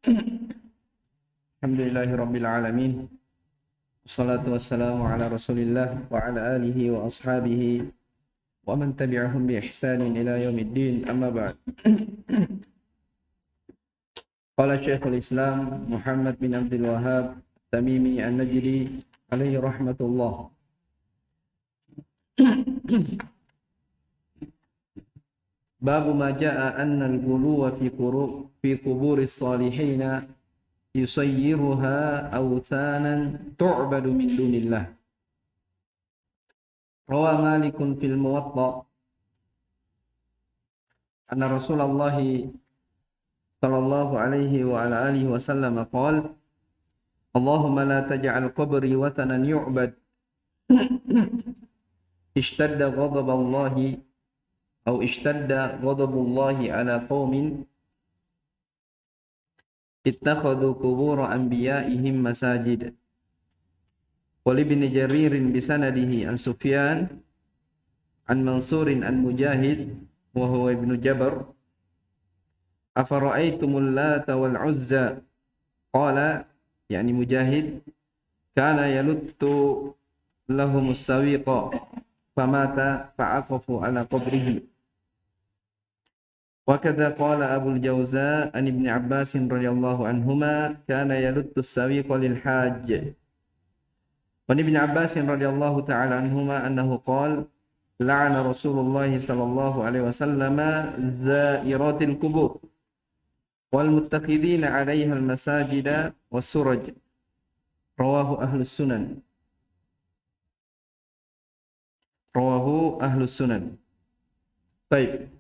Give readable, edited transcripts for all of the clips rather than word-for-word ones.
Alhamdulillahi Rabbil Alamin. Wassalatu wassalamu ala Rasulillah wa ala alihi wa ashabihi wa man tabi'ahum bi ihsanin ila yaumiddin. Amma ba'd. Qala Syekhul Islam Muhammad bin Abdul Wahhab Tamimi An-Najdi alaihi rahmatullah. Babu ma jaa anna al-ghuluwa fi quburis salihin yusayyiruha awthanan tu'badu min dunillah. Rawa Malikun fil Muwatta anna Rasulullah sallallahu alaihi wa ala alihi wasallam qala Allahumma la taj'al qabri wathanan yu'bad ishtadda ghadaballahi aw ishtadda ghadabullahi ala qaumin ittakhadhu qubur anbiya'ihim masajid. Wal ibn Jarir bisanadihi an Sufyan an Mansur an Mujahid wa huwa ibn Jabr afara'aytumul Lata wal Uzza qala yani Mujahid kana yaluttu lahumus sawiqa famata fa'aqafu ala qabrihi. وكذا قال أبو الجوزاء عن ابن عباس رضي الله عنهما كان يلت السويق للحاج. وعن ابن عباس رضي الله تعالى عنهما أنه قال لعن رسول الله صلى الله عليه وسلم زائرات القبور والمتخذين عليها المساجد والسرج. رواه أهل السنن. رواه أهل السنن. طيب.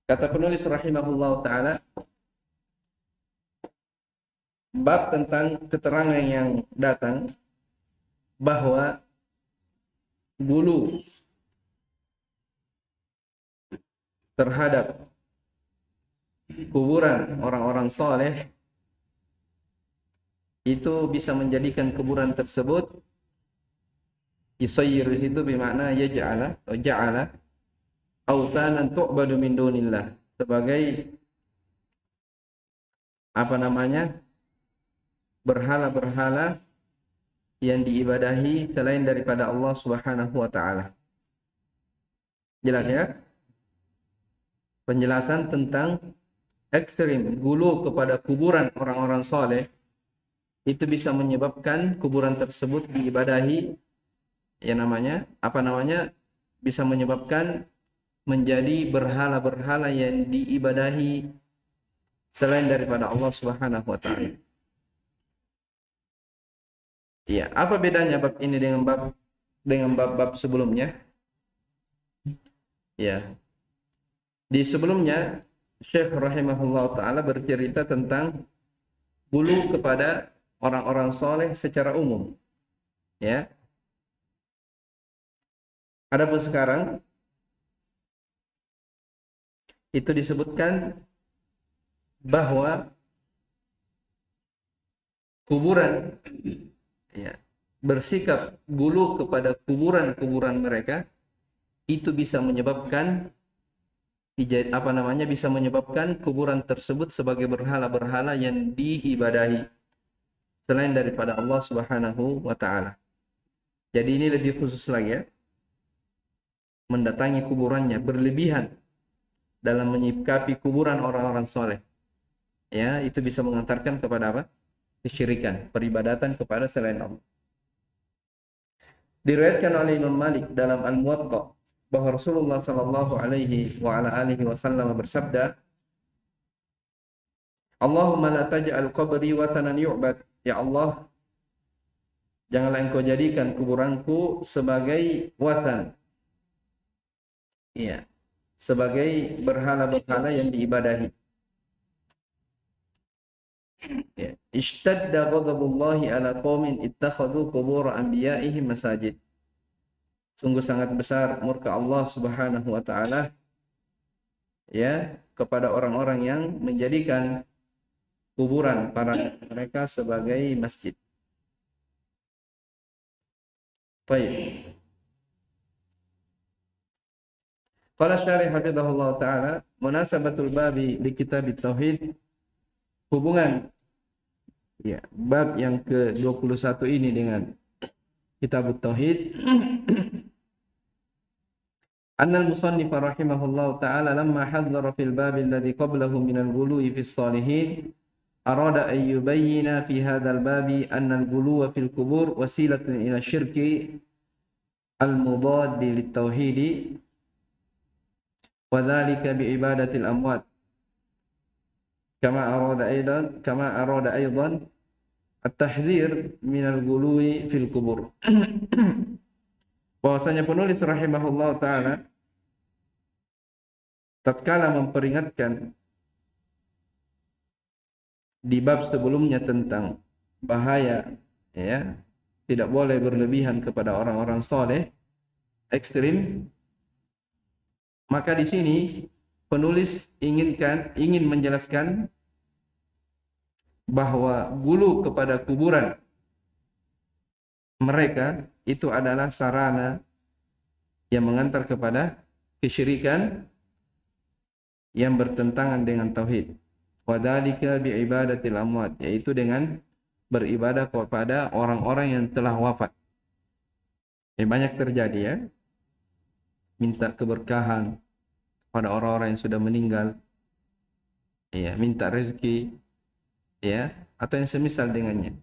Kata penulis rahimahullah ta'ala, bab tentang keterangan yang datang bahwa bulu terhadap kuburan orang-orang soleh itu bisa menjadikan kuburan tersebut yusayyir itu bermakna yaj'ala atau ja'ala autanan tu'badu min dunillah, sebagai berhala-berhala yang diibadahi selain daripada Allah Subhanahu wa taala. Jelas ya? Penjelasan tentang ekstrim gulu kepada kuburan orang-orang soleh itu bisa menyebabkan kuburan tersebut diibadahi, bisa menyebabkan menjadi berhala-berhala yang diibadahi selain daripada Allah Subhanahu wa taala. Ya, apa bedanya bab ini dengan bab sebelumnya? Ya. Di sebelumnya Syekh rahimahullah taala bercerita tentang bulu kepada orang-orang soleh secara umum. Ya. Adapun sekarang itu disebutkan bahwa kuburan bersikap gulu kepada kuburan-kuburan mereka itu bisa menyebabkan kuburan tersebut sebagai berhala-berhala yang diibadahi selain daripada Allah Subhanahu wa taala. Jadi ini lebih khusus lagi ya. Mendatangi kuburannya berlebihan dalam menyikapi kuburan orang-orang soleh, ya, itu bisa mengantarkan kepada apa? Kesyirikan, peribadatan kepada selain Allah. Diriwayatkan oleh Imam Malik dalam Al-Muwatta bahwa Rasulullah sallallahu alaihi wa ala alihi wasallam bersabda, Allahumma la taj'al qabri wathanan yu'bad. Ya Allah, janganlah engkau jadikan kuburanku sebagai wathan. Iya. Sebagai berhala-berhala yang diibadahi. Ya. Ishtadda ghadabullahi ala qaumin ittakhadhu qubur anbiya'ihim masajid. Sungguh sangat besar murka Allah Subhanahu wa taala ya kepada orang-orang yang menjadikan kuburan para mereka sebagai masjid. Baik. Qala syarih hafizahullah taala, munasabatul babi li kitab tauhid, hubungan ya bab yang ke-21 ini dengan kitab tauhid. Anna al-musannif rahimahullah taala lamma hadzara fil bab alladhi qablahu min al-ghuluwi fi as-salihin arada an yubayyina fi hadzal bab anna al-ghuluwa fil qubur wasilatun ila syirki al-mudad lit-tauhid wa dzalika bi ibadatil amwat kama arada aidan at-tahdhir min al-ghuluwi fil qubur. Bahwasanya penulis rahimahullah taala tatkala memperingatkan di bab sebelumnya tentang bahaya ya tidak boleh berlebihan kepada orang-orang soleh ekstrim, maka di sini penulis ingin menjelaskan bahwa gulu kepada kuburan mereka itu adalah sarana yang mengantar kepada kesyirikan yang bertentangan dengan tauhid. Wadhalika bi ibadatil amwat, yaitu dengan beribadah kepada orang-orang yang telah wafat. Ini banyak terjadi ya, minta keberkahan pada orang-orang yang sudah meninggal, ya, minta rezeki, ya, atau yang semisal dengannya.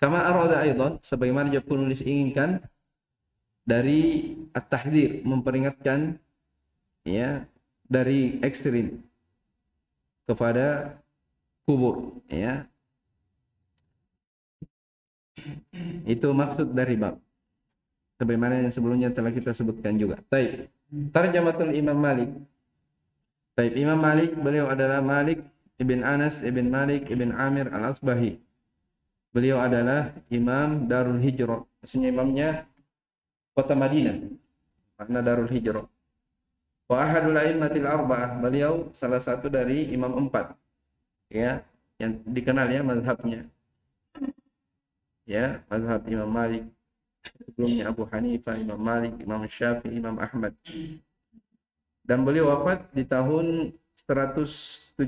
Kama arada aidan, sebagaimana juga penulis inginkan dari at-tahdhir, memperingatkan ya dari ekstrim kepada kubur ya. Itu maksud dari bab sebagaimana yang sebelumnya telah kita sebutkan juga. Baik. Tarjamatul Imam Malik. Baik, Imam Malik beliau adalah Malik ibn Anas ibn Malik ibn Amir al-Asbahi. Beliau adalah Imam Darul Hijrah. Maksudnya imamnya kota Madinah. Makna Darul Hijrah. Wa ahadul a'immatil arba'ah. Beliau salah satu dari imam 4. Ya, yang dikenal ya mazhabnya. Ya, mazhab Imam Malik. Sebelumnya Abu Hanifah, Imam Malik, Imam Syafi'i, Imam Ahmad. Dan beliau wafat di tahun 179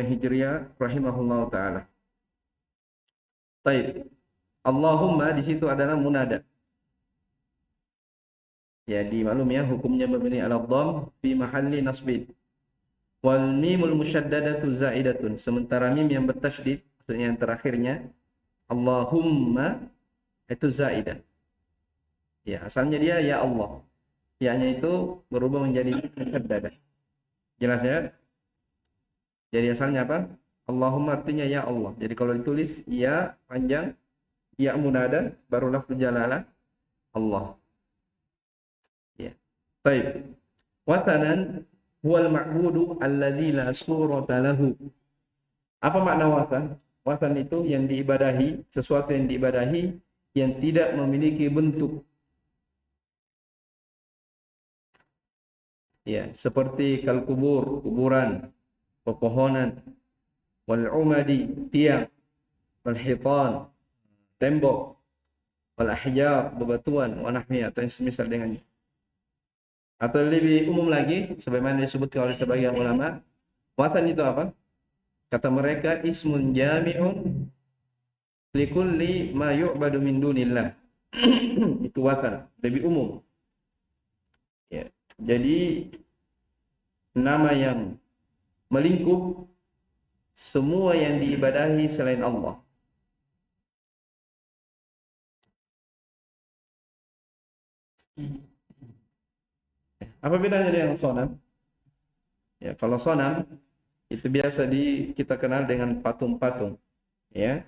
Hijriah rahimahullah taala. Baik. Allahumma di situ adalah munada. Ya, dimaklum ya hukumnya mabni ala dhamm fi mahalli nasbin. Wal mimul musyaddadatu zaidatun. Sementara mim yang bertasydid, maksudnya yang terakhirnya Allahumma itu zaidah. Ya, asalnya dia ya Allah. Ya-nya itu berubah menjadi musyaddada. Jelas ya? Jadi asalnya apa? Allahumma artinya ya Allah. Jadi kalau ditulis ya panjang, ya munada, baru lafzul jalalah Allah. Ya. Baik. Wathanan huwal ma'budu alladzi la surata lahu. Apa makna wathan? Wathan itu yang diibadahi, sesuatu yang diibadahi yang tidak memiliki bentuk. Ya, seperti kal kubur, kuburan, pepohonan, wal umadi, tiang, wal hitan, tembok, wal ahjar, bebatuan, wa nahmi atau yang semisal dengannya. Atau lebih umum lagi, sebagaimana disebutkan oleh sebagian ulama, wathan itu apa? Kata mereka ismun jami'un likulli ma yu'badu min dunillah. Itu wathan, lebih umum. Ya. Jadi nama yang melingkup semua yang diibadahi selain Allah. Apa bedanya dengan sonam? Ya, kalau sonam itu biasa kita kenal dengan patung-patung, ya.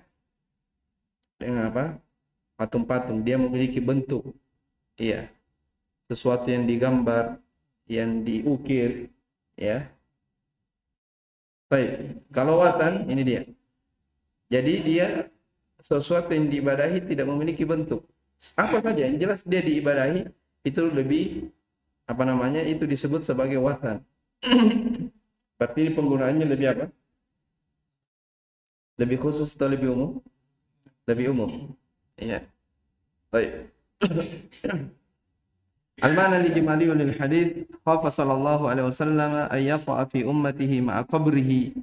Dengan apa? Patung-patung, dia memiliki bentuk, iya. Sesuatu yang digambar, yang diukir, ya. Baik, kalau watan ini dia. Jadi dia sesuatu yang diibadahi tidak memiliki bentuk. Apa saja yang jelas dia diibadahi itu lebih apa namanya? Itu disebut sebagai watan. Berarti ini penggunaannya lebih apa? Lebih khusus atau lebih umum? Lebih umum. Iya. Baik. Al-ma'na al-ijmali lil hadits khafa sallallahu alaihi wasallam ay yaqa fi ummatihi ma'a qabrihi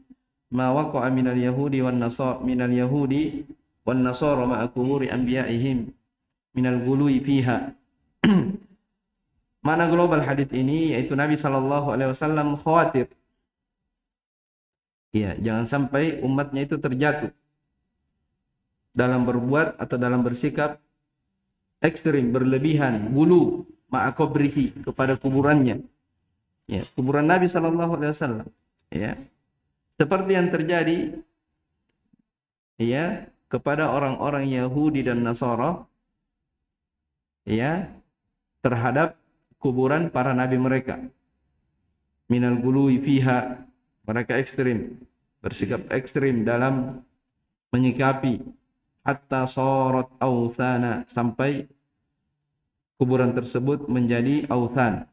ma waqa'a min al-yahudi wan nasara ma'a quburi anbiya'ihim min al-ghului fiha. Makna global hadits ini yaitu Nabi sallallahu alaihi wasallam khawatir, ya, jangan sampai umatnya itu terjatuh dalam berbuat atau dalam bersikap ekstrim, berlebihan, gulu ma'akobrihi, kepada kuburannya, ya, kuburan Nabi sallallahu alaihi wasallam, ya, seperti yang terjadi, ya, kepada orang-orang Yahudi dan Nasara, ya, terhadap kuburan para nabi mereka. Minal gului fiha, mereka ekstrim, bersikap ekstrim dalam menyikapi, hatta sorot authana, sampai kuburan tersebut menjadi authan,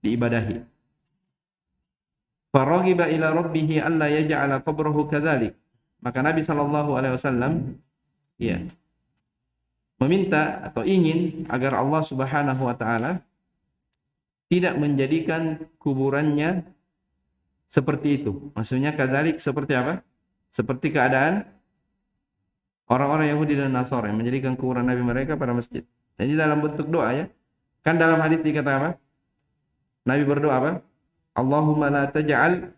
diibadahi. Faraghiba ila rabbih alla yaj'ala qabrahu kadzalik. Maka Nabi sallallahu alaihi wasallam, ya, meminta atau ingin agar Allah Subhanahu wa taala tidak menjadikan kuburannya seperti itu. Maksudnya kadzalik seperti apa? Seperti keadaan orang-orang Yahudi dan Nasara yang menjadikan kuburan nabi mereka pada masjid. Jadi dalam bentuk doa, ya. Kan dalam hadis dikata apa? Nabi berdoa apa? Allahumma la taj'al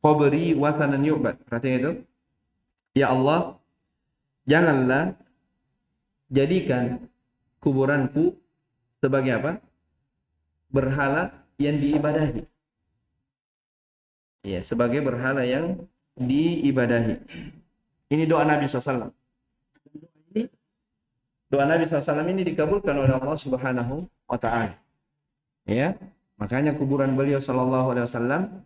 qabri wathanan yu'bad. Artinya itu, ya Allah, janganlah jadikan kuburanku sebagai apa? Berhala yang diibadahi. Ya, sebagai berhala yang diibadahi. Ini doa Nabi SAW. Doa Nabi SAW ini dikabulkan oleh Allah Subhanahu wa Ta'ala. Ya, makanya kuburan beliau Sallallahu Alaihi Wasallam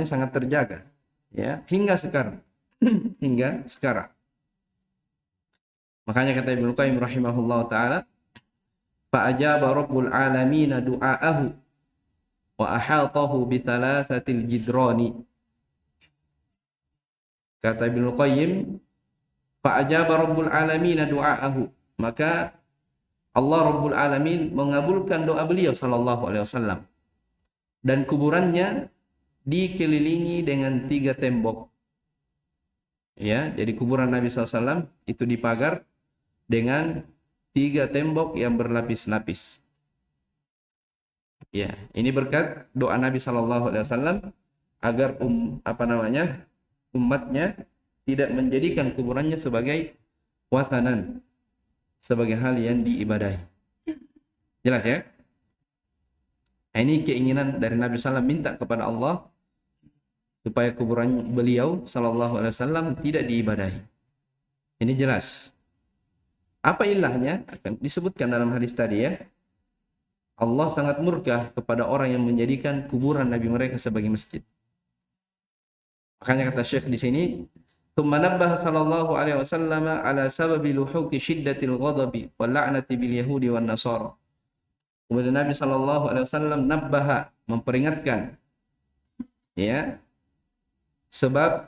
sangat terjaga, ya, hingga sekarang. Hingga sekarang. Makanya kata Ibnu Qayyim rahimahullah taala, fa ajaba rabbul alamin du'aahu wa ahatahu bi thalathatil jidrani. Kata Ibnu Qayyim, fa ajaba rabbul alamin du'aahu, maka Allah Rabbul Alamin mengabulkan doa beliau sallallahu alaihi wasallam, dan kuburannya dikelilingi dengan 3 tembok. Ya, jadi kuburan Nabi SAW itu dipagar dengan 3 tembok yang berlapis-lapis. Ya, ini berkat doa Nabi Sallallahu Alaihi Wasallam agar umatnya tidak menjadikan kuburannya sebagai wathanan, sebagai hal yang diibadahi. Jelas ya? Ini keinginan dari Nabi SAW minta kepada Allah supaya kuburan beliau Sallallahu Alaihi Wasallam tidak diibadahi. Ini jelas. Apa ilahnya? Akan disebutkan dalam hadis tadi, ya. Allah sangat murka kepada orang yang menjadikan kuburan Nabi mereka sebagai masjid. Makanya kata Syekh di sini, "Tsumma nabbaha sallallahu alaihi wasallam ala sababi luhuqi syiddatil ghadabi wal la'nati bil yahudi wan nasara." Kemudian Nabi sallallahu alaihi wasallam nabbaha, memperingatkan, ya, sebab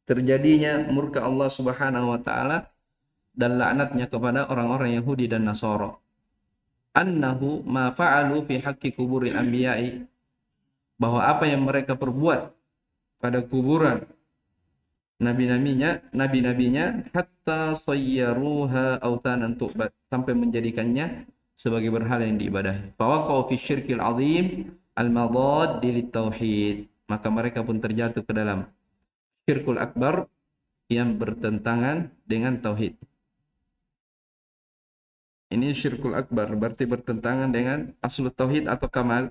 terjadinya murka Allah Subhanahu wa taala dan laknatnya kepada orang-orang Yahudi dan Nasara. Annahu ma fa'alu fi haqqi kuburil anbiya'i, bahwa apa yang mereka perbuat pada kuburan nabi-nabinya hatta sayyaruha authanan tu'bad, sampai menjadikannya sebagai berhala yang diibadahi. Fa waqa'u fi syirkil 'azim al-madad lit tauhid, maka mereka pun terjatuh ke dalam syirkul akbar yang bertentangan dengan tauhid. Ini syirkul akbar, berarti bertentangan dengan aslu tauhid atau kamal.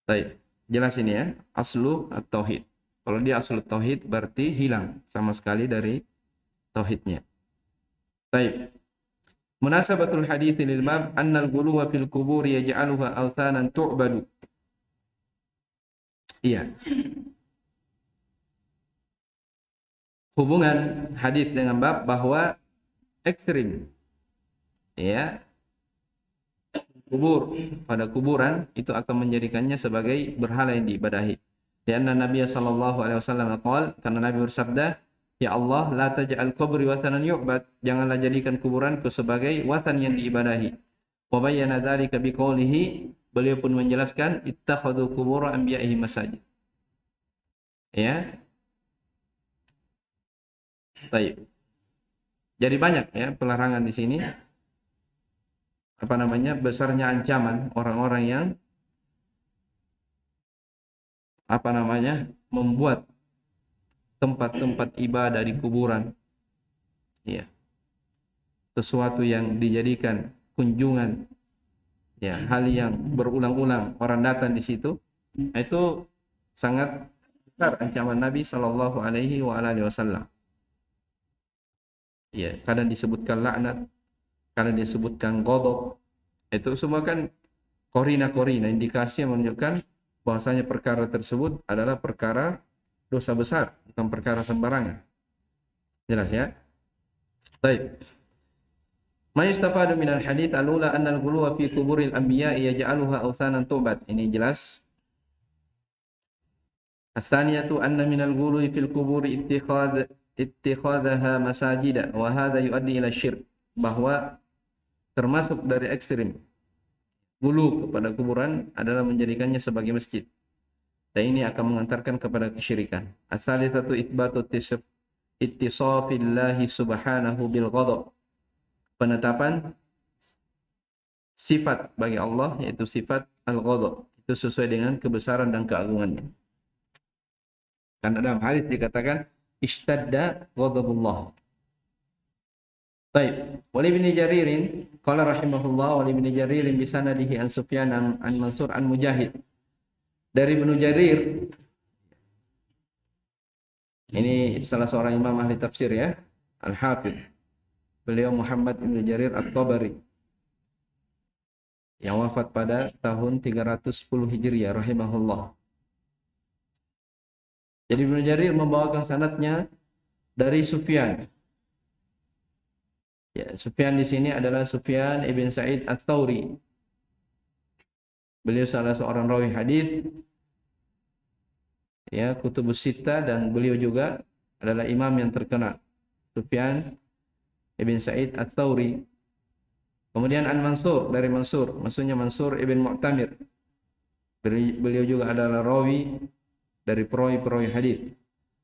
Baik, jelas ini ya, aslu at-tauhid. Kalau dia aslu tauhid berarti hilang sama sekali dari tauhidnya. Baik. Munasabatul hadits lil bab annal ghuluwa fil qubur yaj'aluha awthanan tu'badu. Iya. Hubungan hadis dengan bab bahwa ekstrim, ya, pada kuburan itu akan menjadikannya sebagai berhala yang diibadahi. Karena Nabi sallallahu alaihi wasallam qaal, karena Nabi bersabda, ya Allah, la taj'al qabri wathanan yu'bad, janganlah jadikan kuburanku sebagai wathan yang diibadahi. Wa bayyana dzalika biqoulihi, beliau pun menjelaskan ittakhadhu qubur anbiya'ihi masajid. Ya. Baik. Jadi banyak ya pelarangan di sini. Apa namanya? Besarnya ancaman orang-orang yang apa namanya? Membuat tempat-tempat ibadah di kuburan. Ya. Sesuatu yang dijadikan kunjungan, ya, hal yang berulang-ulang orang datang di situ, itu sangat besar ancaman Nabi Shallallahu Alaihi Wasallam. Ya, kadang disebutkan laknat, kadang disebutkan ghadab. Itu semua kan korina-korina, indikasi yang menunjukkan bahwasanya perkara tersebut adalah perkara dosa besar, bukan perkara sembarangan. Jelas ya? Baik. Ma yustafadu minal hadits al-ula anna al-ghuluwa fi kuburil anbiya yaj'aluha awthanan tu'bad. Ini jelas. Ats-tsaniyatu anna minal ghuluwi fil kuburi ittikhadhaha masajida wa hadha yuaddi ila syirk. Bahwa termasuk dari ekstrim gulu kepada kuburan adalah menjadikannya sebagai masjid. Dan ini akan mengantarkan kepada kesyirikan. Ats-tsalitsatu itsbatu ittisafillahi subhanahu bil ghadab. Penetapan sifat bagi Allah, yaitu sifat al-ghadab, itu sesuai dengan kebesaran dan keagungannya. Karena dalam hadis dikatakan ishtadda ghadabullah. Baik, Wali bin Jaririn qala rahimahullah, Wali bin Jaririn bi sanadihi an Sufyan an Mansur an Mujahid. Dari Ibnu Jarir, ini salah seorang imam ahli tafsir ya, Al-Hafidh. Beliau Muhammad bin Jarir At-Tabari yang wafat pada tahun 310 Hijriah rahimahullah. Jadi Ibnu Jarir membawakan sanadnya dari Sufyan. Ya, Sufyan di sini adalah Sufyan ibn Sa'id Ats-Tsauri. Beliau salah seorang rawi hadis ya, Kutubus Sittah, dan beliau juga adalah imam yang terkenal. Sufyan ibn Sa'id Ats-Tsauri. Kemudian An Mansur, dari Mansur, maksudnya Mansur ibn Mu'tamir. Beliau juga adalah rawi dari perawi-perawi hadis.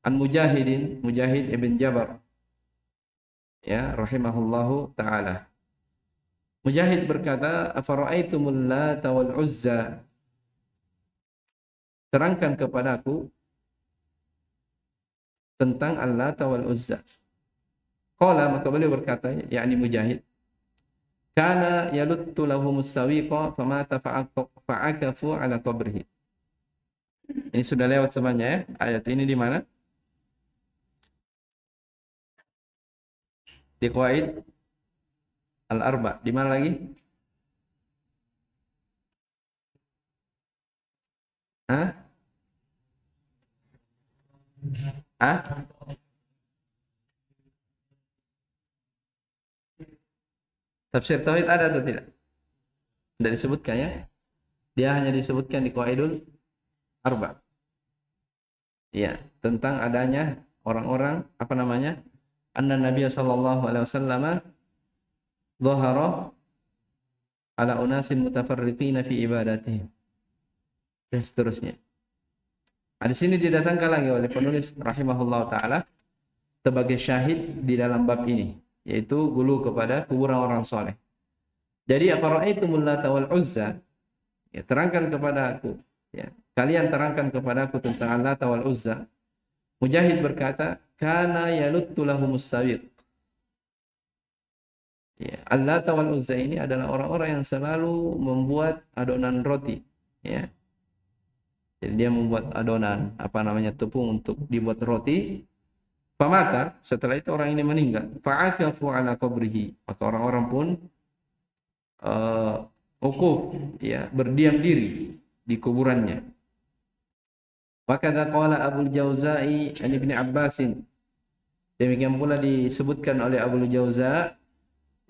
An Mujahidin, Mujahid ibn Jabar, ya, rahimahullahu taala. Mujahid berkata, afara'aitumul Lata wal Uzza, terangkan kepadaku tentang Al-Lata wal Uzza. Qala, maka beliau berkata, yakni Mujahid, kana yaluttu lahumus sawiqa famata fa'akafu ala qabrihi. Ini sudah lewat semuanya ya. Ayat ini di mana? Di Qawaid Al-Arba. Di mana lagi? Hah? Hah? Tafsir Tauhid ada atau tidak? Tidak disebutkan ya. Dia hanya disebutkan di Qawaidul Arba. Ya, tentang adanya orang-orang, apa namanya? Anna Nabi sallallahu alaihi wasallam dhahara ala unasin mutafarritina fi ibadatihim. Dan seterusnya. Nah, di sini didatangkan lagi oleh penulis rahimahullah taala sebagai syahid di dalam bab ini, yaitu gulu kepada kuburan orang soleh. Jadi afara'aitumul Lata wal Uzza, ya, terangkan kepada aku, ya, kalian terangkan kepada aku tentang Al-Lata wal Uzza. Mujahid berkata, kana yaluttu lahumus sawiq. Ya, Al-Lata wal Uzza ini adalah orang-orang yang selalu membuat adonan roti, ya. Jadi dia membuat adonan, apa namanya, tepung untuk dibuat roti. Famata, setelah itu orang ini meninggal. Fa'akafu ala qabrihi, maka orang-orang pun ukuf, ya, berdiam diri di kuburannya. Maka qala Abu Jauza'i an Ibnu Abbasin. Demikian pula disebutkan oleh Abu Jauza,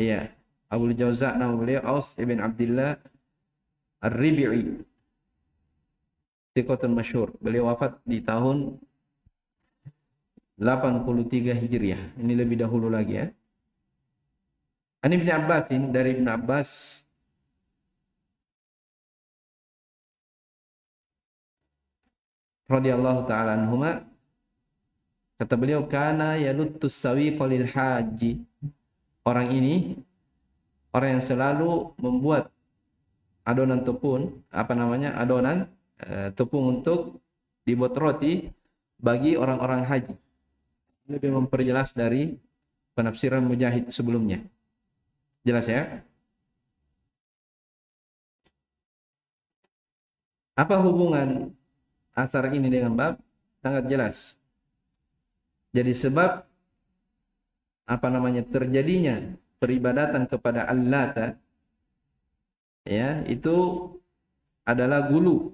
ya, Abu Jauza nama beliau Aus ibn Abdullah Ar-Ribi'i. Thiqatun masyhur. Beliau wafat di tahun 83 Hijriah. Ini lebih dahulu lagi ya. An Ibnu Abbasin, dari Ibnu Abbas radhiyallahu taala anhuma, kata beliau, kana yaluttus sawiqa lil haji. Orang ini orang yang selalu membuat adonan tepung, adonan tepung untuk dibuat roti bagi orang-orang haji. Lebih memperjelas dari penafsiran Mujahid sebelumnya. Jelas ya? Apa hubungan asar ini dengan bab? Sangat jelas. Jadi sebab terjadinya peribadatan kepada Allata, ya, itu adalah gulu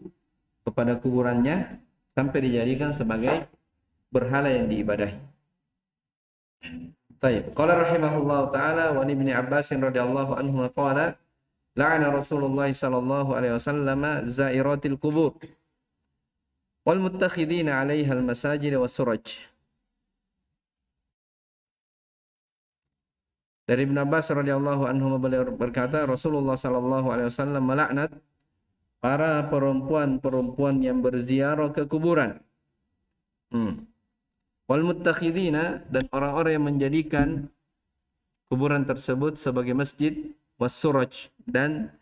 kepada kuburannya sampai dijadikan sebagai berhala yang diibadahi. Baik, qala rahimahullahu taala wa ibni Abbas radhiyallahu anhu qala la'ana Rasulullah sallallahu alaihi wasallam zairatil qubur wal muttakhidina 'alaiha al masajid was suraj. Dari Ibn Abbas radhiyallahu anhu beliau berkata, Rasulullah sallallahu alaihi wasallam melaknat para perempuan-perempuan yang berziarah ke kuburan. Wal muttakhidina, dan orang-orang yang menjadikan kuburan tersebut sebagai masjid, was suraj, dan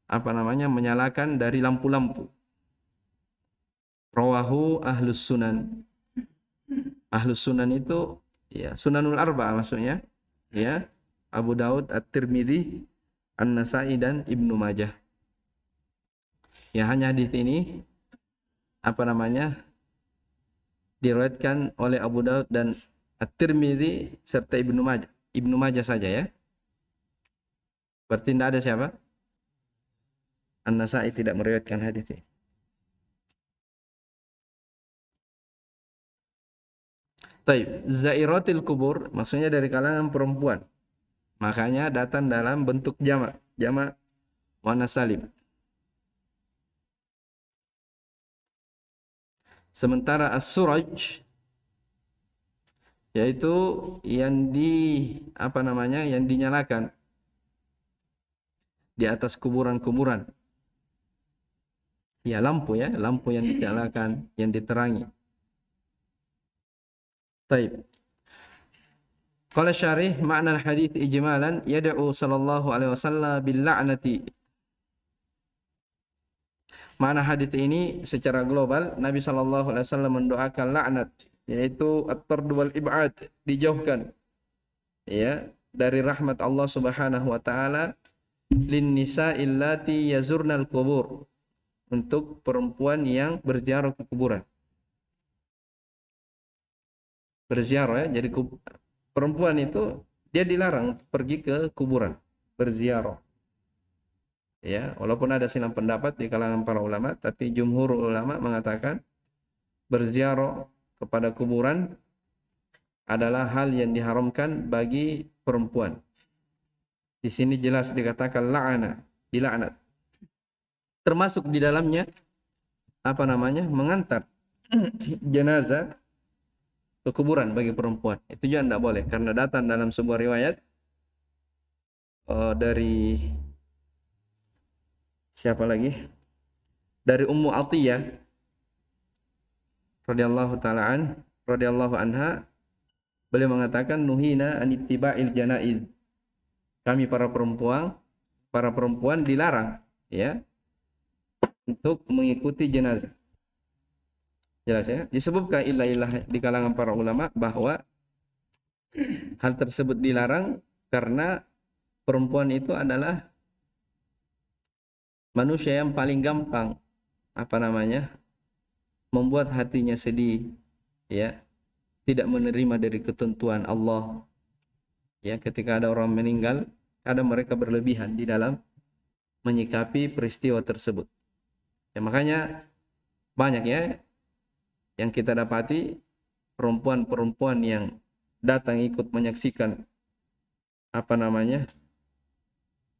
menyalakan dari lampu-lampu. Rawahu ahlus sunan. Ahlus sunan itu ya Sunanul Arba maksudnya, ya, Abu Daud, At-Tirmidzi, An-Nasa'i, dan Ibnu Majah. Ya, hanya hadis ini diriwayatkan oleh Abu Daud dan At-Tirmidzi serta Ibnu Majah. Ibnu Majah saja ya. Berarti tidak ada siapa? An-Nasa'i tidak meriwayatkan hadis ini. Taib, zairatil kubur maksudnya dari kalangan perempuan. Makanya datang dalam bentuk jamak wana salim. Sementara as-suraj yaitu yang yang dinyalakan di atas kuburan-kuburan. Ya, lampu yang dinyalakan, yang diterangi. Taib. Qala syarih makna al-hadits ijmalan yad'u sallallahu alaihi wasallam bil la'nati. Makna hadis ini secara global, Nabi sallallahu alaihi wasallam mendoakan laknat, yaitu at-tard wal ib'ad, dijauhkan ya dari rahmat Allah Subhanahu wa taala, lin nisa'il lati yazurnal qubur, untuk perempuan yang berziarah ke kuburan. Berziarah ya, jadi perempuan itu dia dilarang pergi ke kuburan, berziarah. Ya, walaupun ada silang pendapat di kalangan para ulama, tapi jumhur ulama mengatakan berziarah kepada kuburan adalah hal yang diharamkan bagi perempuan. Di sini jelas dikatakan la'ana, dilaknat. Termasuk di dalamnya mengantar jenazah ke kuburan bagi perempuan. Itu juga tidak boleh karena datang dalam sebuah riwayat dari siapa lagi? Dari Ummu Atiyah radhiyallahu anha, beliau mengatakan nuhina an ittiba'il janaiz. Kami para perempuan dilarang ya untuk mengikuti jenazah. Jelas ya? Disebutkan ilah di kalangan para ulama bahwa hal tersebut dilarang karena perempuan itu adalah manusia yang paling gampang membuat hatinya sedih, ya, tidak menerima dari ketentuan Allah. Ya, ketika ada orang meninggal, kadang mereka berlebihan di dalam menyikapi peristiwa tersebut. Ya, makanya banyak ya yang kita dapati perempuan-perempuan yang datang ikut menyaksikan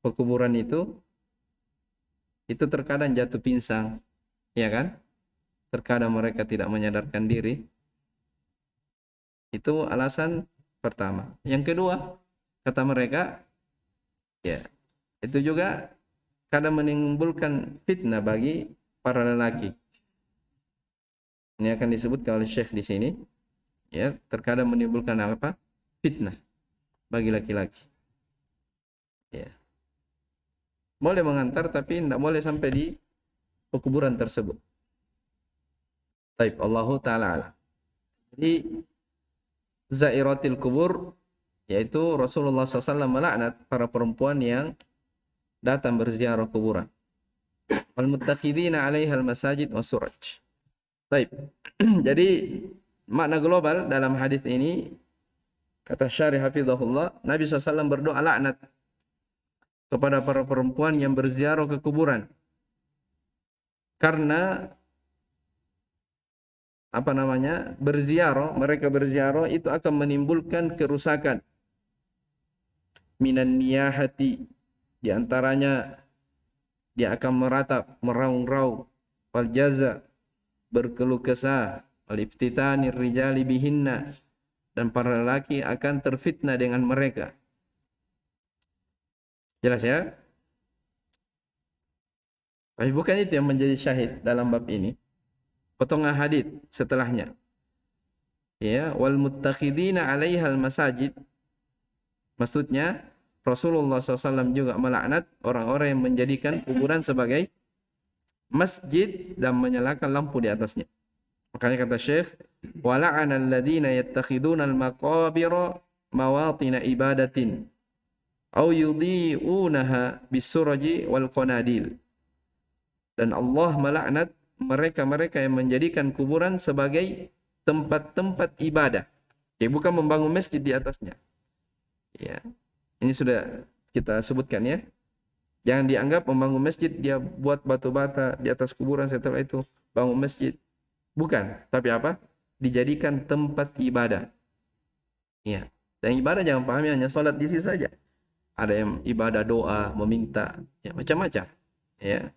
pekuburan itu terkadang jatuh pingsan, ya kan? Terkadang mereka tidak menyadarkan diri. Itu alasan pertama. Yang kedua, kata mereka, ya, itu juga kadang menimbulkan fitnah bagi para lelaki. Ini akan disebutkan oleh Syekh di sini, ya, terkadang menimbulkan apa? Fitnah bagi laki-laki. Ya. Boleh mengantar tapi tidak boleh sampai di pekuburan tersebut. Taib, Allahu taala alam. Jadi zairatil kubur, yaitu Rasulullah SAW melaknat para perempuan yang datang berziarah kuburan. Wal muttakhidina 'alaiha al-masajid wasuraj. Taib. Jadi makna global dalam hadis ini, kata Syarih hafizahullah, Nabi SAW berdoa laknat kepada para perempuan yang berziarah ke kuburan. Karena apa namanya? Mereka berziarah itu akan menimbulkan kerusakan. Minan niyahati, di antaranya dia akan meratap, meraung-raung, wal jaza, berkeluh kesah, wal iftitanir rijali bihinna, dan para lelaki akan terfitnah dengan mereka. Jelas ya? Tapi bukan itu yang menjadi syahid dalam bab ini. Potongan hadis setelahnya. Ya, wal muttakhidina 'alaiha al-masajid. Maksudnya Rasulullah SAW juga melaknat orang-orang yang menjadikan kuburan sebagai masjid dan menyalakan lampu di atasnya. Makanya kata Syekh, wa la'ana alladziina yattakhiduna al-maqabira mawatina ibadatin aw yudhi'unaha bis-suraji wal qanadil. Dan Allah melaknat mereka-mereka yang menjadikan kuburan sebagai tempat-tempat ibadah. Ya, bukan membangun masjid di atasnya. Ya. Ini sudah kita sebutkan ya. Jangan dianggap membangun masjid dia buat batu bata di atas kuburan, setelah itu bangun masjid. Bukan, tapi apa? Dijadikan tempat ibadah. Ya. Dan ibadah jangan pahami hanya sholat di situ saja. Ada yang ibadah doa, meminta, ya macam-macam. Ya.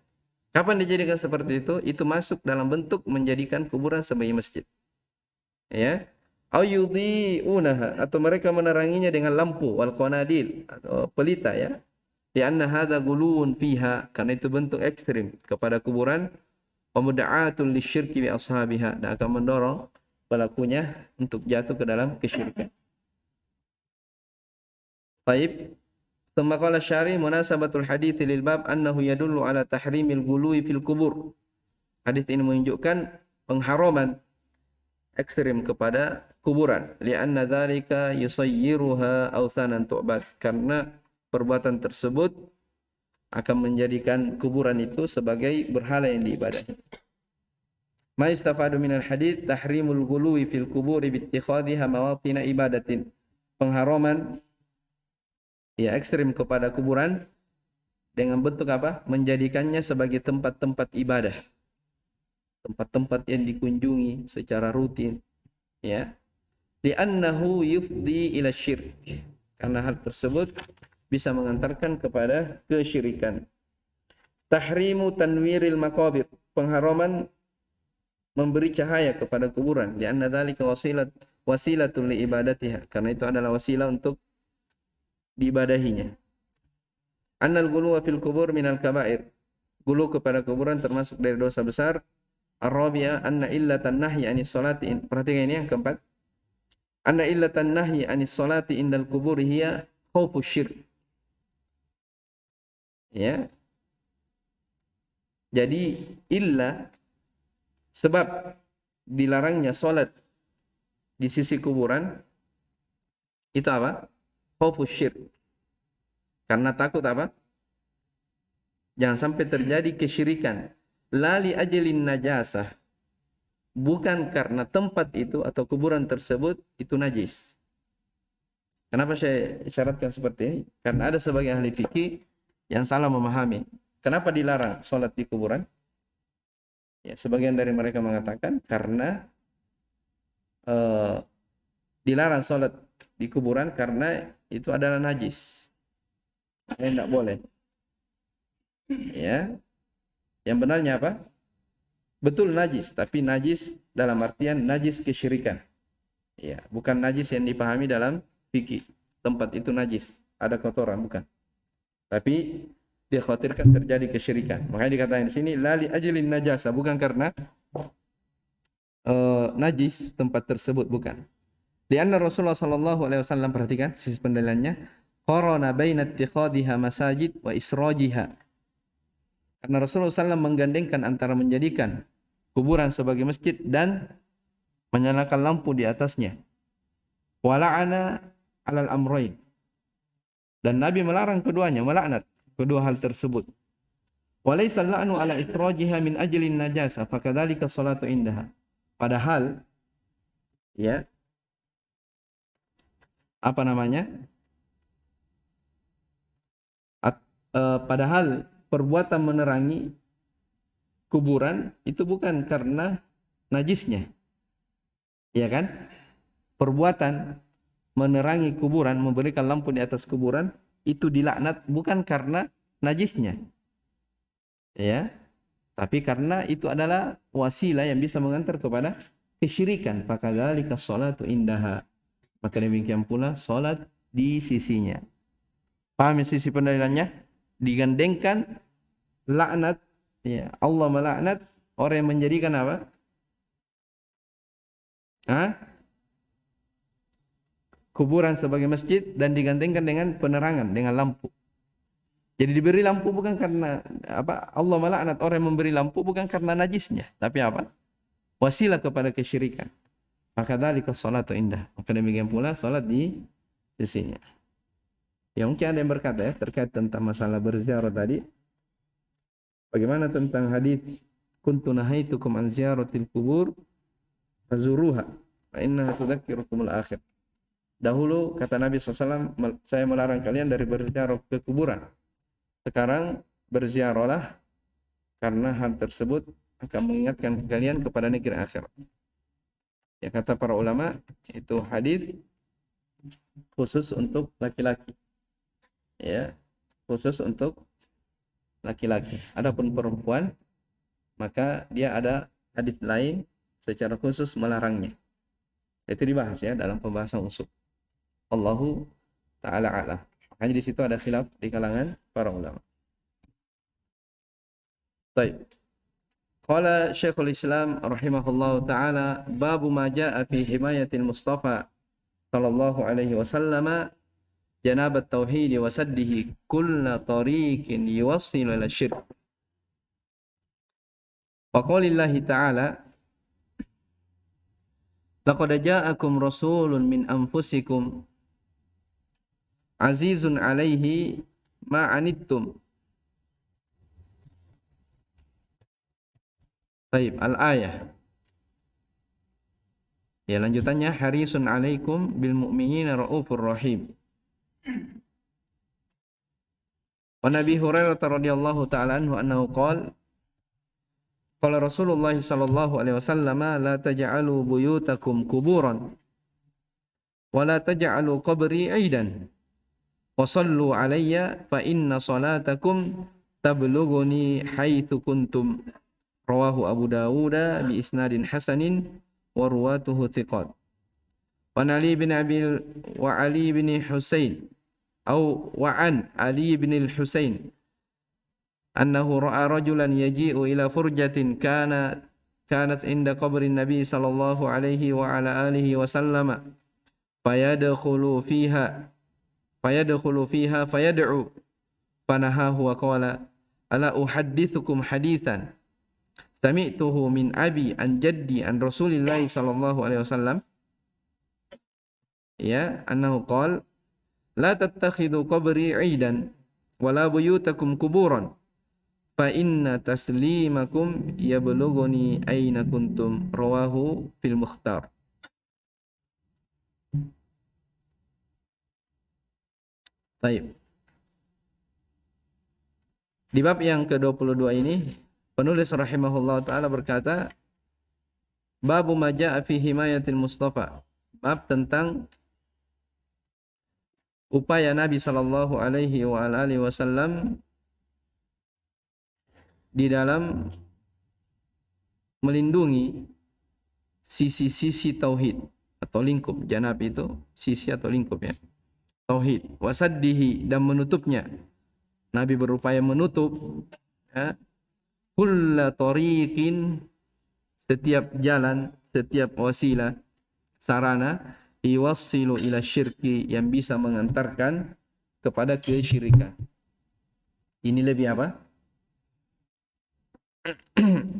Kapan dijadikan seperti itu? Itu masuk dalam bentuk menjadikan kuburan sebagai masjid. Ya. Au yudhi'unaha, atau mereka meneranginya dengan lampu, wal qanadil, atau pelita ya. Di anna hadza guluun fiha, karena itu bentuk ekstrim kepada kuburan, wa muda'atul lisyirki bi ashabiha, dan akan mendorong pelakunya untuk jatuh ke dalam kesyirikan. Baik. ثم قال الشاري مناسبة الحديث للباب أنه يدل على تحريم الغلو في القبور. Hadis ini menunjukkan pengharaman ekstrim kepada kuburan. Lianna dzalika yusayyiruha awthanan tu'bad. Karena perbuatan tersebut akan menjadikan kuburan itu sebagai berhala yang diibadahi. Ma yustafadu minal hadits tahrimul ghuluwi fil quburi bi ittikhadhiha mawatina ibadatin. Pengharaman ya ekstrim kepada kuburan dengan bentuk apa? Menjadikannya sebagai tempat-tempat ibadah. Tempat-tempat yang dikunjungi secara rutin, ya. Li'annahu yufdi ila syirk. Karena hal tersebut bisa mengantarkan kepada kesyirikan. Tahrimu tanwiril maqabir. Pengharaman memberi cahaya kepada kuburan. Li'anna dzalika wasilatul li ibadatiha. Karena itu adalah wasilah untuk diibadahinya. Annal ghuluwa fil kubur minal kaba'ir. Gulu kepada kuburan termasuk dari dosa besar. Ar-rabi'ah anna illatan nahyi anis salati. Perhatikan ini yang keempat. Anna illatan nahyi anis salati indal kubur hiya khaufu syirk. Ya. Jadi illa, sebab dilarangnya salat di sisi kuburan itu apa? Khaufu syirk. Karena takut apa? Jangan sampai terjadi kesyirikan. Lali ajalin najasah. Bukan karena tempat itu atau kuburan tersebut itu najis. Kenapa saya isyaratkan seperti ini? Karena ada sebagian ahli fikih yang salah memahami. Kenapa dilarang sholat di kuburan? Ya, sebagian dari mereka mengatakan karena dilarang sholat di kuburan karena itu adalah najis. Tidak boleh. Ya, yang benarnya apa? Betul najis, tapi najis dalam artian najis kesyirikan. Ya, bukan najis yang dipahami dalam fikih. Tempat itu najis, ada kotoran, bukan. Tapi dikhawatirkan terjadi kesyirikan. Makanya dikatakan di sini lali ajlin najasa, bukan karena najis tempat tersebut, bukan. Lianna Rasulullah sallallahu alaihi wasallam, perhatikan sisi pendalilannya, qarana baina ittikhadhiha masajid wa israjiha. Karena Rasulullah SAW menggandengkan antara menjadikan kuburan sebagai masjid dan menyalakan lampu di atasnya. Wala'ana alal amrain. Dan Nabi melarang keduanya, melaknat kedua hal tersebut. Walaysa la'nu ala israjiha min ajlin najasa, fakadzalika salatu indaha. Padahal ya, apa namanya? Padahal perbuatan menerangi kuburan itu bukan karena najisnya. Ya kan? Perbuatan menerangi kuburan, memberikan lampu di atas kuburan itu dilaknat bukan karena najisnya. Ya. Tapi karena itu adalah wasilah yang bisa mengantar kepada kesyirikan. Fakadzalika sholatu indaha. Maka demikian pula salat di sisinya. Paham ya sisi pendalilannya? Digandengkan laknat, ya, Allah melaknat orang yang menjadikan apa? Kuburan sebagai masjid, dan digandengkan dengan penerangan, dengan lampu. Jadi diberi lampu bukan karena apa? Allah melaknat orang yang memberi lampu bukan karena najisnya, tapi apa? Wasilah kepada kesyirikan. Maka dzalika sholatu indah. Maka demikian pula salat di sisinya. Ya mungkin ada yang berkata ya terkait tentang masalah berziarah tadi. Bagaimana tentang hadis kuntu nahaitukum an ziyaratil qubur fazuruha fa innaha tudzakirukumul akhir. Dahulu kata Nabi SAW, saya melarang kalian dari berziarah ke kuburan. Sekarang berziarahlah karena hal tersebut akan mengingatkan kalian kepada negeri akhirat. Ya kata para ulama itu hadis khusus untuk laki-laki. Ya, khusus untuk laki-laki. Adapun perempuan, maka dia ada hadis lain secara khusus melarangnya. Itu dibahas ya dalam pembahasan usul. Allahu ta'ala a'lam. Makanya di situ ada khilaf di kalangan para ulama. Baik. Qala Syekhul Islam rahimahullahu ta'ala, babu ma jaa'a fi himayatil Mustafa sallallahu alaihi wasallam janabat tauhid wa saddihi kulla tariqin yuwassilu ila syirk. Wa qaulillahi ta'ala, laqad ja'akum rasulun min anfusikum azizun 'alaihi ma 'anittum. Baik, al-ayah. Ya, lanjutannya harisun 'alaikum bil mu'minina raufur rahim. Wa Nabi Hurairah radhiyallahu ta'ala anhu annahu qala qala Rasulullah sallallahu alaihi wasallam la taj'alu buyutakum kuburan wa la taj'alu qabri 'idan wa sallu alayya fa inna salatakum tablughuni haitsu kuntum. Rawahu Abu Dawud bi isnadin hasanin wa ruwatuhu thiqat. Wa Ali bin Husain وعن علي بن الحسين أنه رأى رجلا يجيء إلى فرجة كانت عند قبر النبي صلى الله عليه وعلى آله وسلم فيدخل فيها فيدعو فنهاه وقال ألا أحدثكم حديثا سمعته من أبي عن جدي عن رسول الله صلى الله عليه وسلم ya أنه قال la tattakhidhu qabri 'idan wa la buyutakum kuburan fa inna taslimakum yablughuni aina kuntum. Rawahu fil Mukhtar. Baik. Di bab yang ke-22 ini penulis rahimahullah taala berkata babu ma jaa'a fi himayatil Mustafa, bab tentang upaya Nabi sallallahu alaihi wa alihi wasallam di dalam melindungi sisi-sisi tauhid atau lingkup. Janab itu sisi atau lingkup ya. Tauhid, wasaddihi, dan menutupnya. Nabi berupaya menutup ya, kulla tariqin, setiap jalan, setiap wasilah, sarana yuwassilu ila syirki, yang bisa mengantarkan kepada kesyirikan. Ini lebih apa?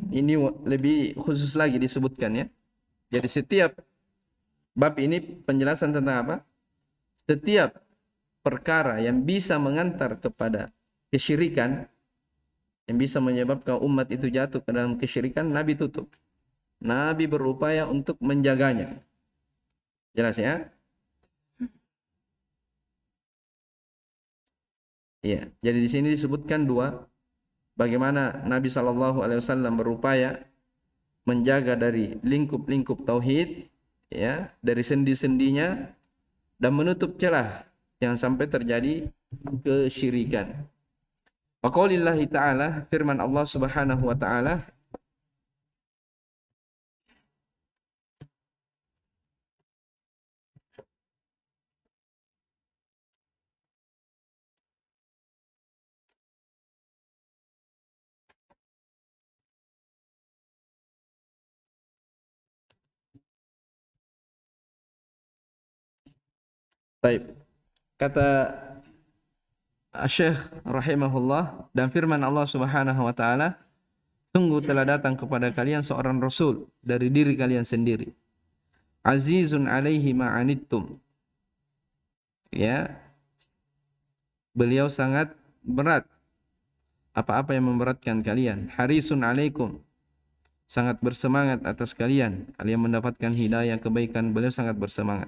Ini lebih khusus lagi disebutkan ya. Jadi setiap bab ini penjelasan tentang apa? Setiap perkara yang bisa mengantar kepada kesyirikan, yang bisa menyebabkan umat itu jatuh ke dalam kesyirikan, Nabi tutup. Nabi berupaya untuk menjaganya. Jelas ya? Iya. Jadi di sini disebutkan dua, bagaimana Nabi Shallallahu Alaihi Wasallam berupaya menjaga dari lingkup-lingkup tauhid, ya, dari sendi-sendinya, dan menutup celah yang sampai terjadi kesyirikan. Wa qaulillahi ta'ala, firman Allah Subhanahu wa taala, baik. Kata Syekh rahimahullah, dan firman Allah Subhanahu wa taala, sungguh telah datang kepada kalian seorang rasul dari diri kalian sendiri. Azizun alaihi ma'anittum. Ya, beliau sangat berat apa-apa yang memberatkan kalian. Harisun alaikum, sangat bersemangat atas kalian. Kalian mendapatkan hidayah kebaikan, beliau sangat bersemangat.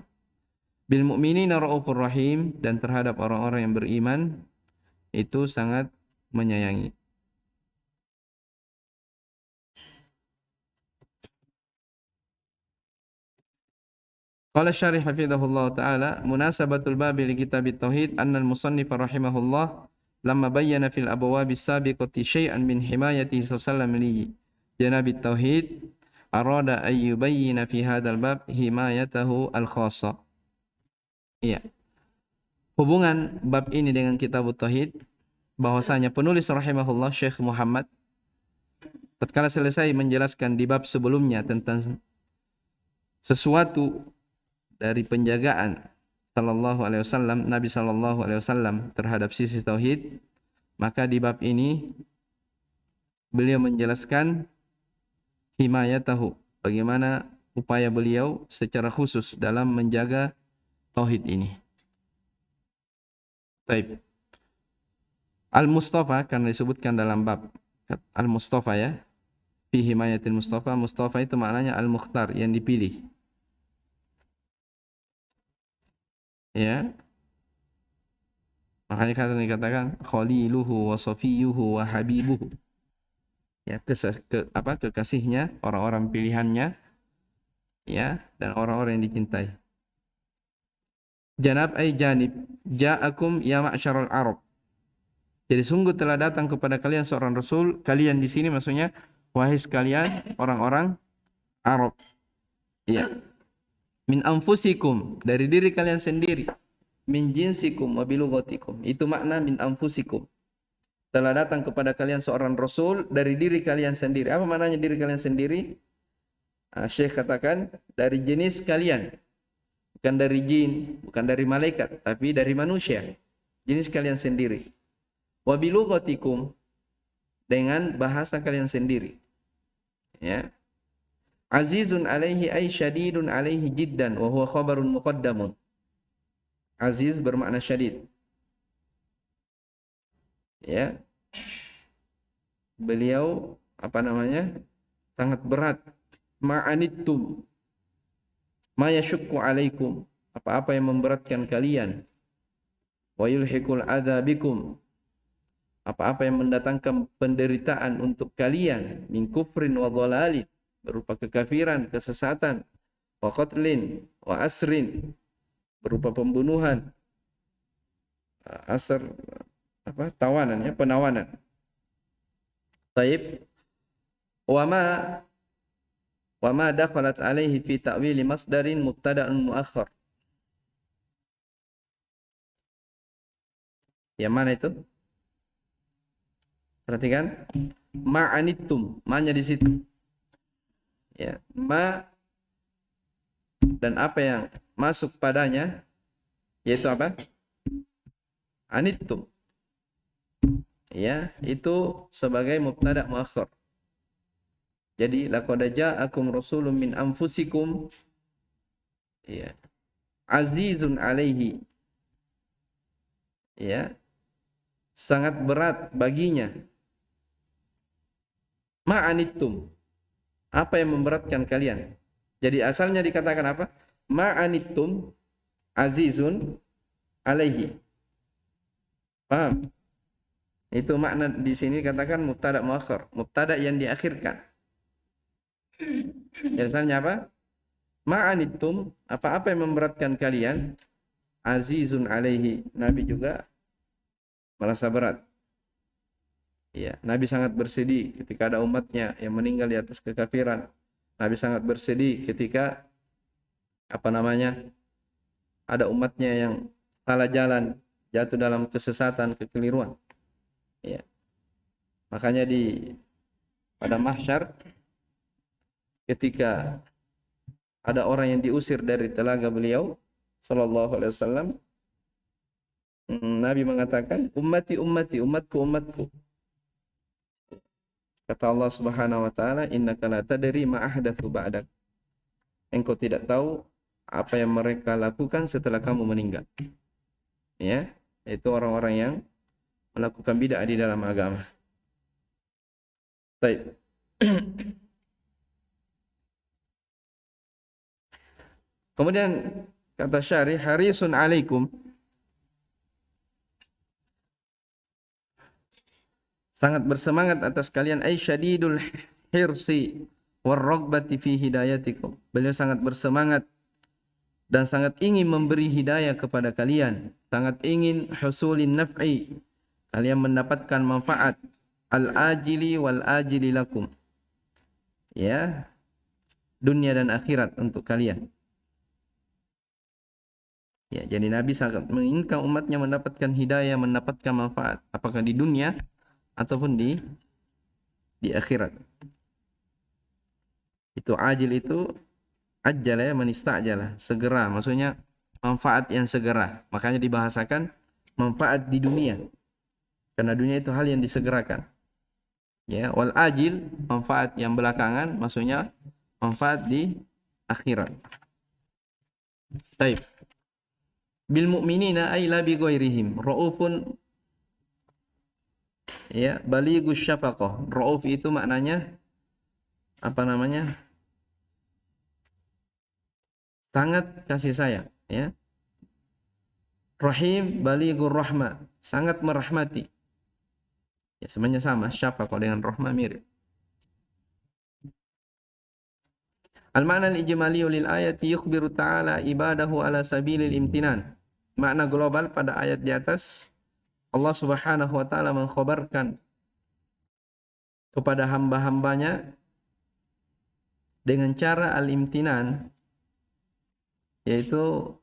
Bil mu'minina raufur rahim, dan terhadap orang-orang yang beriman itu sangat menyayangi. Qala syarih hafizahullah ta'ala, munasabatul babi li kitabit tauhid anna al-musannif rahimahullah lamma bayyana fil abwabis sabiqati syai'an min himayatihi sallallahu li janabit tauhid arada an yubayyina fi hadzal bab himayatahu al-khassa. Iya. Hubungan bab ini dengan kitabut tauhid, bahwasanya penulis rahimahullah Syekh Muhammad tatkala selesai menjelaskan di bab sebelumnya tentang sesuatu dari penjagaan sallallahu alaihi wasallam, Nabi sallallahu alaihi wasallam terhadap sisi tauhid, maka di bab ini beliau menjelaskan himayatahu, bagaimana upaya beliau secara khusus dalam menjaga tauhid ini. Baik. Al-Mustafa, karena disebutkan dalam bab Al-Mustafa ya, fi himayatil Mustafa. Mustafa itu maknanya Al-Mukhtar, yang dipilih. Ya, makanya kata dikatakan khaliluhu wa safiyuhu wa habibuhu, ya, kekasihnya, orang-orang pilihannya, ya, dan orang-orang yang dicintai. Janab ay janib, ja'akum ya ma'syarul arab. Jadi sungguh telah datang kepada kalian seorang rasul. Kalian di sini maksudnya wahai sekalian orang-orang Arab. Ya. Min anfusikum, dari diri kalian sendiri. Min jinsikum wa bilughatikum. Itu makna min anfusikum. Telah datang kepada kalian seorang rasul dari diri kalian sendiri. Apa maknanya diri kalian sendiri? Syekh katakan dari jenis kalian. Bukan dari jin, bukan dari malaikat, tapi dari manusia. Jenis kalian sendiri. Wa bilughatikum, dengan bahasa kalian sendiri. Ya. Azizun alaihi ay syadidun alaihi jiddan wa huwa khabarun muqaddamun. Aziz bermakna syadid. Ya. Beliau sangat berat. Ma'anittum, ma yashukku alaikum, apa-apa yang memberatkan kalian. Wa yulhiqul adza bikum, apa-apa yang mendatangkan penderitaan untuk kalian. Min kufrin wa dhalalin, berupa kekafiran, kesesatan. Wa qatlin wa asrin, berupa pembunuhan. Asr, tawanan ya, penawanan. Taib. Wa ma dakhalat alaihi fi ta'wili masdarin mubtada'un muakhkhar. Yang mana itu? Perhatikan. Ma'anittum, ma-nya di situ. Ya, ma dan apa yang masuk padanya, yaitu apa? Anittum. Ya, itu sebagai mubtada muakhir. Jadi laqad ja'akum rasulun min anfusikum, ya, azizun alaihi, ya, sangat berat baginya, ma'anittum, apa yang memberatkan kalian. Jadi asalnya dikatakan apa? Ma'anittum azizun alaihi. Paham? Itu makna di sini katakan mubtada muakhir, mubtada yang diakhirkan. Jadi asalnya apa? Ma'anittum, apa-apa yang memberatkan kalian, azizun alaihi, Nabi juga merasa berat. Ya, Nabi sangat bersedih ketika ada umatnya yang meninggal di atas kekafiran. Nabi sangat bersedih ketika ada umatnya yang salah jalan, jatuh dalam kesesatan, kekeliruan. Ya. Makanya pada mahsyar ketika ada orang yang diusir dari telaga beliau sallallahu alaihi wasallam, Nabi mengatakan, ummati ummati, umatku umatku. Kata Allah Subhanahu wa taala, innaka la tadri ma ahdatsu ba'dak. Engkau tidak tahu apa yang mereka lakukan setelah kamu meninggal. Ya, itu orang-orang yang melakukan bid'ah di dalam agama. Baik. Kemudian kata syarih, harisun alaikum, sangat bersemangat atas kalian, ay syadidul hirsi warragbati fi hidayatikum. Beliau sangat bersemangat dan sangat ingin memberi hidayah kepada kalian, sangat ingin husulin naf'i, kalian mendapatkan manfaat al-ajili wal ajili lakum, ya, dunia dan akhirat untuk kalian. Ya, jadi Nabi sangat menginginkan umatnya mendapatkan hidayah, mendapatkan manfaat, apakah di dunia ataupun di akhirat. Itu ajil itu ajjala, ya, manistajala, segera, maksudnya manfaat yang segera. Makanya dibahasakan manfaat di dunia, karena dunia itu hal yang disegerakan. Ya, wal ajil, manfaat yang belakangan, maksudnya manfaat di akhirat. Baik. Bil mu'minina ay la bi ghairihim raufun, ya, baligus syafaqah. Rauf itu maknanya sangat kasih sayang, ya. Rahim baligur rahmah, sangat merahmati. Ya, sebenarnya sama, syafaqah dengan rahmah mirip. Al-ma'na al-ijmali lil ayati yukhbiru ta'ala ibadahu ala sabilil imtinan. Makna global pada ayat di atas, Allah Subhanahu wa taala mengkhabarkan kepada hamba-hambanya dengan cara al-imtinan, yaitu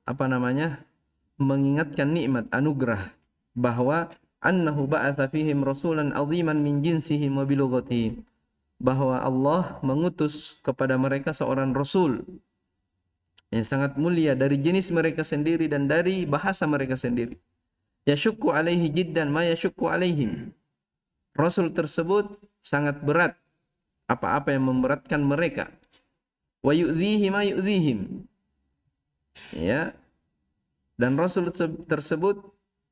mengingatkan nikmat anugerah, bahwa annahu ba'atha fihim rasulan aziman min jinsihim wa bilughatihim, bahwa Allah mengutus kepada mereka seorang rasul yang sangat mulia dari jenis mereka sendiri dan dari bahasa mereka sendiri. Yashukku alaihi jiddan ma yashukku alaihim. Rasul tersebut sangat berat apa-apa yang memberatkan mereka. Wa yu'dhihi ma yu'dhihim. Ya. Dan Rasul tersebut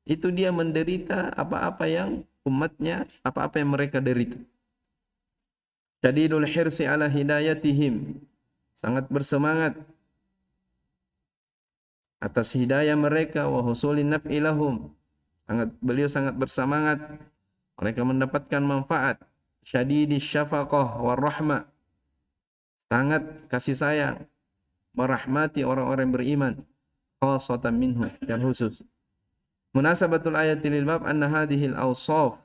itu dia menderita apa-apa yang umatnya, apa-apa yang mereka derita. Syadidul hirsi ala hidayatihim, sangat bersemangat atas hidayah mereka, wa husulin naf'i lahum, beliau sangat bersemangat mereka mendapatkan manfaat. Syadidis syafaqah war rahmah, sangat kasih sayang, merahmati orang-orang beriman, khasatan minhu, yang khusus. Munasabatul ayati lil bab anna hadhihi al-awsaf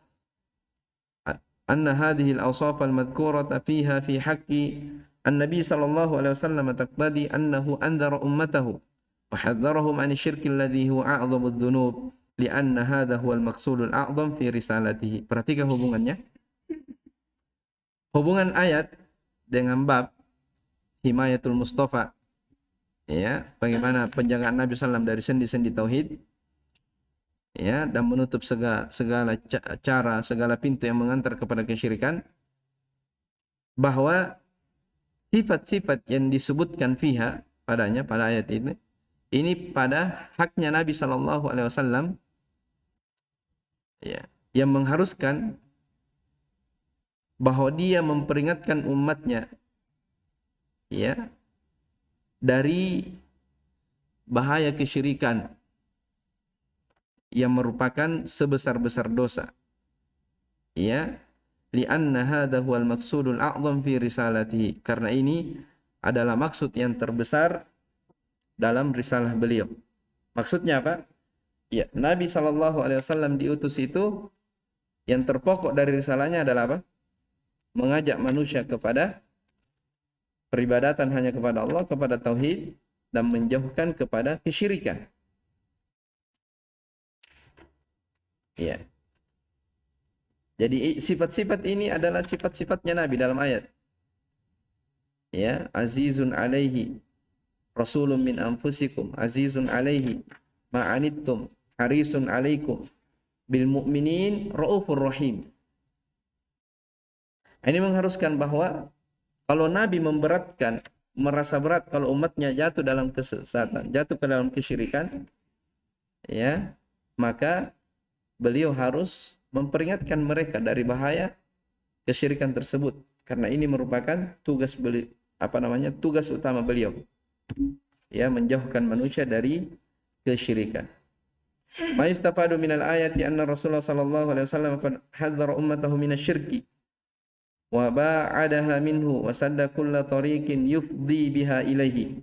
al-madhkurata fiha fi haqqi an-nabi sallallahu alaihi wasallam taqtadi annahu andhara ummatahu wa hadzarahum an asy-syirki alladhi huwa a'dhamu adh-dhunub li'anna hadha huwa al-maqsudul a'dham fi risalatihi. Perhatikan hubungannya. Hubungan ayat dengan bab himayatul Mustafa, ya, bagaimana penjagaan Nabi SAW dari sendi-sendi tauhid, ya, dan menutup segala cara, segala pintu yang mengantar kepada kesyirikan, bahwa sifat-sifat yang disebutkan fiha padanya pada ayat ini pada haknya Nabi Shallallahu Alaihi Wasallam, ya, yang mengharuskan bahwa dia memperingatkan umatnya, ya, dari bahaya kesyirikan yang merupakan sebesar-besar dosa, ya, li'anna hadha huwal maqsudul a'zam fi risalatihi, karena ini adalah maksud yang terbesar dalam risalah beliau. Maksudnya apa? Ya, Nabi Shallallahu Alaihi Wasallam diutus itu, yang terpokok dari risalahnya adalah apa? Mengajak manusia kepada peribadatan hanya kepada Allah, kepada tauhid, dan menjauhkan kepada kesyirikan. Ya. Jadi sifat-sifat ini adalah sifat-sifatnya Nabi dalam ayat. Ya, azizun alaihi rasulun min anfusikum, azizun alaihi ma'anittum, harisun alaikum bil mu'minin raufur rahim. Ini mengharuskan bahwa kalau Nabi memberatkan, merasa berat kalau umatnya jatuh dalam kesesatan, jatuh ke dalam kesyirikan, ya, maka beliau harus memperingatkan mereka dari bahaya kesyirikan tersebut, karena ini merupakan tugas beliau, tugas utama beliau, ya, menjauhkan manusia dari kesyirikan. Ma yustafadu minal ayati anna Rasulullah sallallahu alaihi wasallam qad hadzara ummatahu minasyirki wa ba'adaha minhu wa sadda kulla tariqin yufdi biha ilaihi.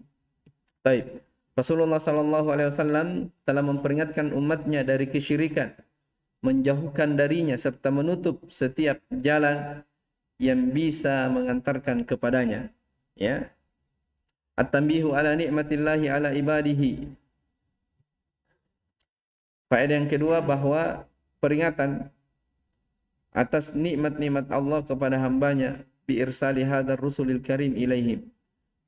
Baik. Rasulullah sallallahu alaihi wasallam telah memperingatkan umatnya dari kesyirikan, menjauhkan darinya, serta menutup setiap jalan yang bisa mengantarkan kepadanya, ya. At-tanbihu ala ni'matillahi ala ibadihi. Faedah yang kedua, bahwa peringatan atas nikmat-nikmat Allah kepada hambanya, bi irsali hadzal rusulil karim ilaihim,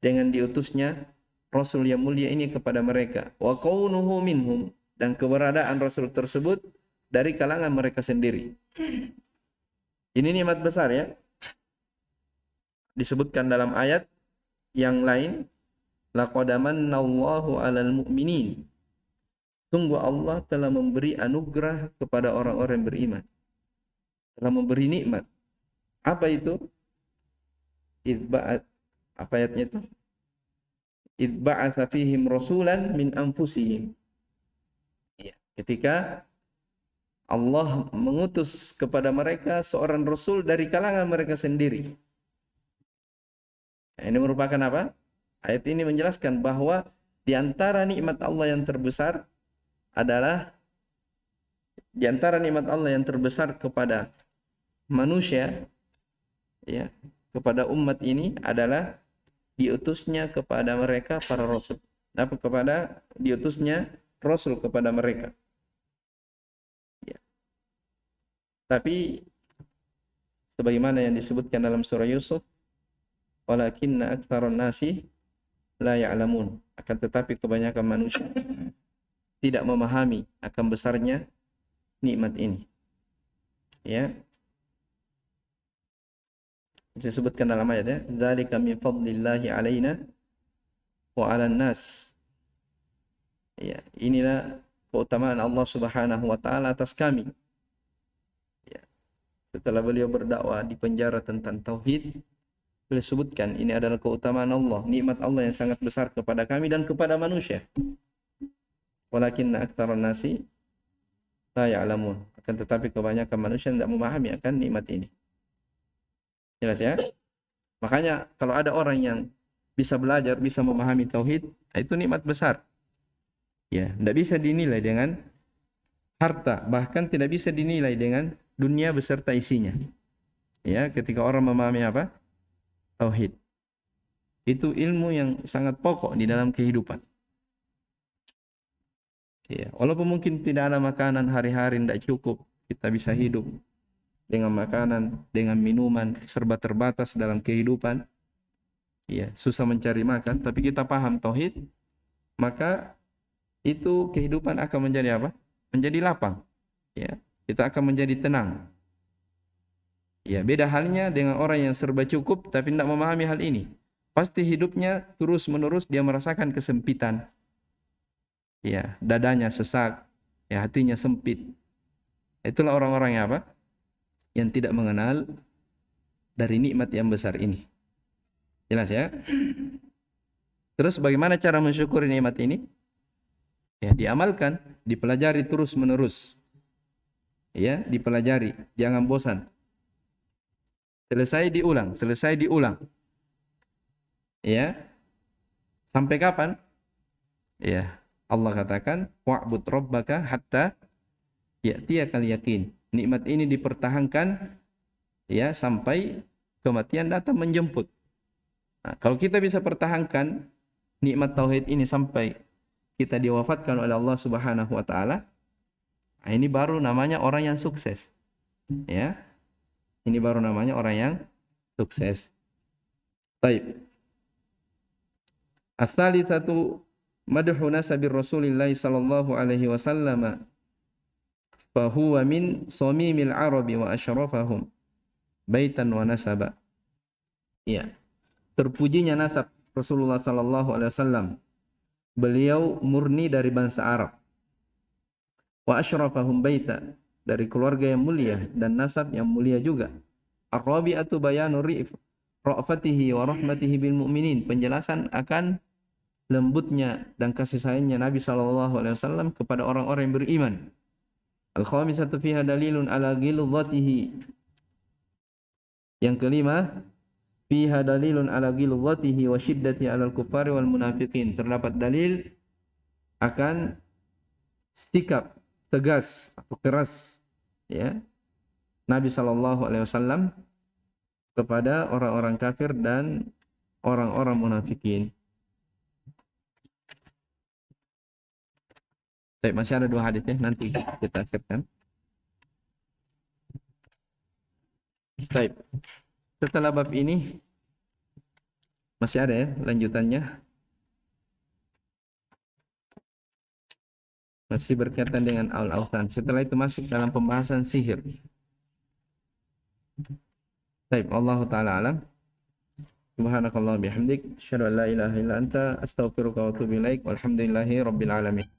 dengan diutusnya rasul yang mulia ini kepada mereka, wa kaunuhu minhum, dan keberadaan rasul tersebut dari kalangan mereka sendiri. Ini nikmat besar, ya. Disebutkan dalam ayat yang lain, laqad manallahu 'alal mu'minin. Sungguh Allah telah memberi anugerah kepada orang-orang yang beriman. Telah memberi nikmat. Apa itu? Idba'at, apa ayatnya itu? Idba'atha fihim rasulan min anfusihim. Ya, ketika Allah mengutus kepada mereka seorang rasul dari kalangan mereka sendiri. Nah, ini merupakan apa? Ayat ini menjelaskan bahwa di antara nikmat Allah yang terbesar adalah, di antara nikmat Allah yang terbesar kepada manusia, ya, kepada umat ini adalah diutusnya kepada mereka para rasul. Kepada diutusnya rasul kepada mereka. Ya. Tapi sebagaimana yang disebutkan dalam surah Yusuf, walakinna aktsarun nasi la ya'lamun, akan tetapi kebanyakan manusia tidak memahami akan besarnya nikmat ini. Ya. Disebutkan dalam ayat, ya, dzalika min fadlillahi alaina wa 'alan nas. Ya, inilah keutamaan Allah Subhanahu wa taala atas kami. Ya. Setelah beliau berdakwah di penjara tentang tauhid, beliau sebutkan ini adalah keutamaan Allah, nikmat Allah yang sangat besar kepada kami dan kepada manusia. Walakinna aktsarun nasi la ya'lamun, akan tetapi kebanyakan manusia tidak memahami akan nikmat ini. Jelas, ya? Makanya kalau ada orang yang bisa belajar, bisa memahami tauhid, itu nikmat besar. Ya, tidak bisa dinilai dengan harta, bahkan tidak bisa dinilai dengan dunia beserta isinya. Ya, ketika orang memahami apa? Tauhid. Itu ilmu yang sangat pokok di dalam kehidupan. Ya, walaupun mungkin tidak ada makanan hari-hari, tidak cukup, kita bisa hidup dengan makanan, dengan minuman, serba terbatas dalam kehidupan. Ya, susah mencari makan, tapi kita paham tauhid, maka itu kehidupan akan menjadi apa? Menjadi lapang. Ya, kita akan menjadi tenang. Ya, beda halnya dengan orang yang serba cukup tapi tidak memahami hal ini. Pasti hidupnya terus-menerus dia merasakan kesempitan. Ya, dadanya sesak, ya hatinya sempit. Itulah orang-orang yang apa? Yang tidak mengenal dari nikmat yang besar ini. Jelas ya? Terus bagaimana cara mensyukuri nikmat ini? Ya, diamalkan, dipelajari terus-menerus. Ya, dipelajari, jangan bosan. Selesai diulang. Ya. Sampai kapan? Ya. Allah katakan, wa'bud rabbaka hatta ya'tiyakal yakin. Nikmat ini dipertahankan ya sampai kematian datang menjemput. Nah, kalau kita bisa pertahankan nikmat tauhid ini sampai kita diwafatkan oleh Allah Subhanahu wa taala, nah ini baru namanya orang yang sukses. Ya. Ini baru namanya orang yang sukses. Baik. As-salitsatu madhu nasabi Rasulillah sallallahu alaihi wasallam fa huwa min samimil arabi wa asyrafahum baitan wa nasaba. Ya. Terpujinya nasab Rasulullah sallallahu alaihi wasallam. Beliau murni dari bangsa Arab. Wa asyrafahum baita, dari keluarga yang mulia dan nasab yang mulia juga. Ar-rabi'atu bayanu ra'fatihi wa rahmatihi bil mu'minin. Penjelasan akan lembutnya dan kasih sayangnya Nabi SAW kepada orang-orang yang beriman. Al-khamisatu fiha dalilun ala ghilzatihi. Yang kelima, fiha dalilun ala ghilzatihi wa shiddati ala al-kuffari wal munafiqin. Terdapat dalil akan sikap tegas atau keras ya Nabi SAW kepada orang-orang kafir dan orang-orang munafikin. Baik, masih ada 2 hadis ya, nanti kita akhirkan. Baik. Setelah bab ini masih ada ya lanjutannya. Masih berkaitan dengan al-awthan. Setelah itu masuk dalam pembahasan sihir. Baik, Allah taala alam. Subhanakallah bihamdik, asyhadu an la ilaha illa anta, astaghfiruka wa atubu ilaik. Walhamdulillahi rabbil alamin.